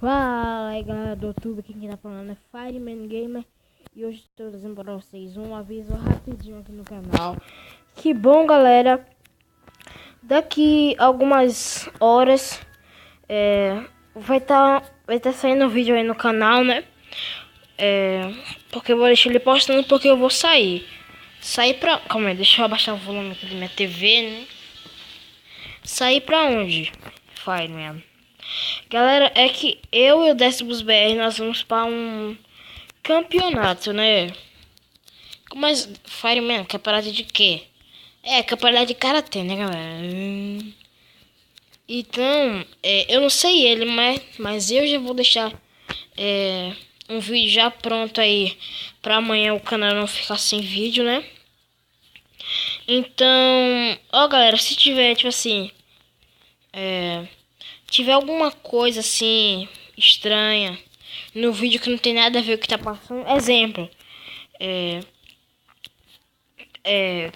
Fala aí galera do YouTube, quem tá falando é Fireman Gamer. E hoje estou trazendo para vocês um aviso rapidinho aqui no canal. Que bom galera, daqui algumas horas vai tá saindo vídeo aí no canal, né? Porque eu vou deixar ele postando porque eu vou sair. Calma aí, deixa eu abaixar o volume aqui da minha TV, né? Sair pra onde? Fireman. Galera, é que eu e o Décimos BR nós vamos para um campeonato, né? Mas Fireman, campeonato de quê? Campeonato de karatê, né, galera? Então, eu não sei ele, mas eu já vou deixar um vídeo já pronto aí pra amanhã o canal não ficar sem vídeo, né? Então, ó galera, se tiver, tipo assim, tiver alguma coisa assim estranha no vídeo que não tem nada a ver com o que tá passando, exemplo,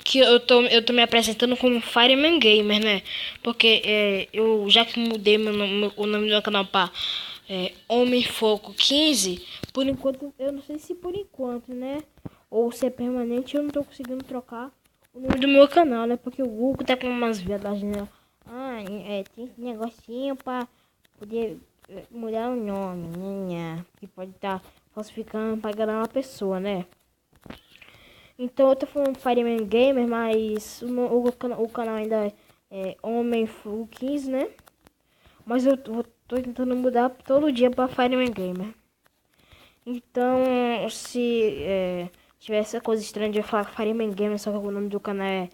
que eu tô me apresentando como Fireman Gamer, né? Porque eu já que mudei o nome do meu canal para Homem Fogo 15, por enquanto, eu não sei se por enquanto, né? Ou se é permanente, eu não tô conseguindo trocar o nome do meu canal, né? Porque o Google tá com umas viadagens, né? Tem esse negocinho pra poder mudar o nome, né? Que pode estar falsificando pra enganar uma pessoa, né? Então eu tô falando Fireman Gamer, mas o canal ainda é Homem Full 15, né? Mas eu tô tentando mudar todo dia pra Fireman Gamer. Então, se tiver essa coisa estranha de eu falar Fireman Gamer, só que o nome do canal é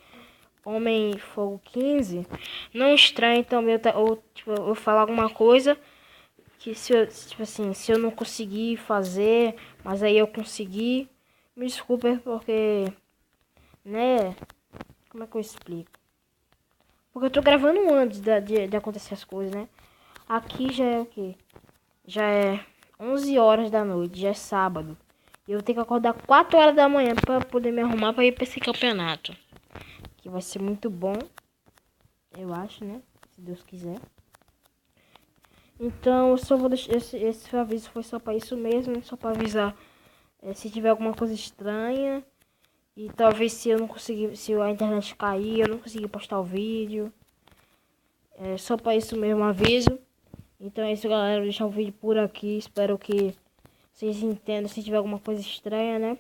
Homem Fogo 15, não estranhe também eu falar alguma coisa que se eu não conseguir fazer, mas aí eu consegui, me desculpe porque, né, como é que eu explico? Porque eu tô gravando antes de acontecer as coisas, né? Aqui já é o quê? Já é 11 horas da noite, já é sábado. E eu tenho que acordar 4 horas da manhã pra poder me arrumar pra ir pra esse campeonato. Que vai ser muito bom, eu acho, né? Se Deus quiser. Então, eu só vou deixar esse aviso foi só pra isso mesmo, só pra avisar se tiver alguma coisa estranha. E talvez se eu não conseguir, se a internet cair, eu não conseguir postar o vídeo. É só pra isso mesmo aviso. Então é isso galera, vou deixar o vídeo por aqui. Espero que vocês entendam se tiver alguma coisa estranha, né?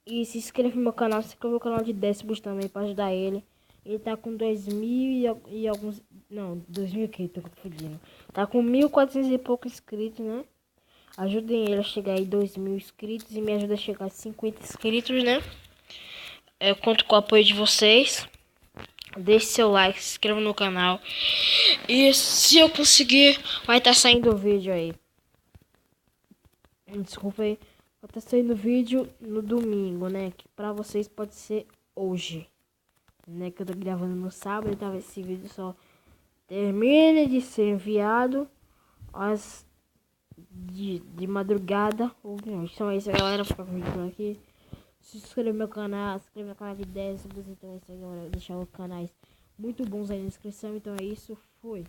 E se inscreva no meu canal, se inscreva no canal de Décimos também pra ajudar ele. Ele tá com 2.000 e alguns... Não, 2.000 que tô confundindo. Tá com 1.400 e poucos inscritos, né? Ajudem ele a chegar aí 2.000 inscritos e me ajuda a chegar a 50 inscritos, né? Eu conto com o apoio de vocês. Deixe seu like, se inscreva no canal. E se eu conseguir, vai estar saindo o vídeo aí. Desculpa aí. Vai estar saindo vídeo no domingo, né? Que pra vocês pode ser hoje. Né? Que eu tô gravando no sábado. Então esse vídeo só termine de ser enviado às de madrugada. Então é isso, galera. Fica com o vídeo por aqui. Se inscreva no meu canal, se inscreva no canal de 10. Então é isso aí, galera. Deixar os canais muito bons aí na descrição. Então é isso. Fui.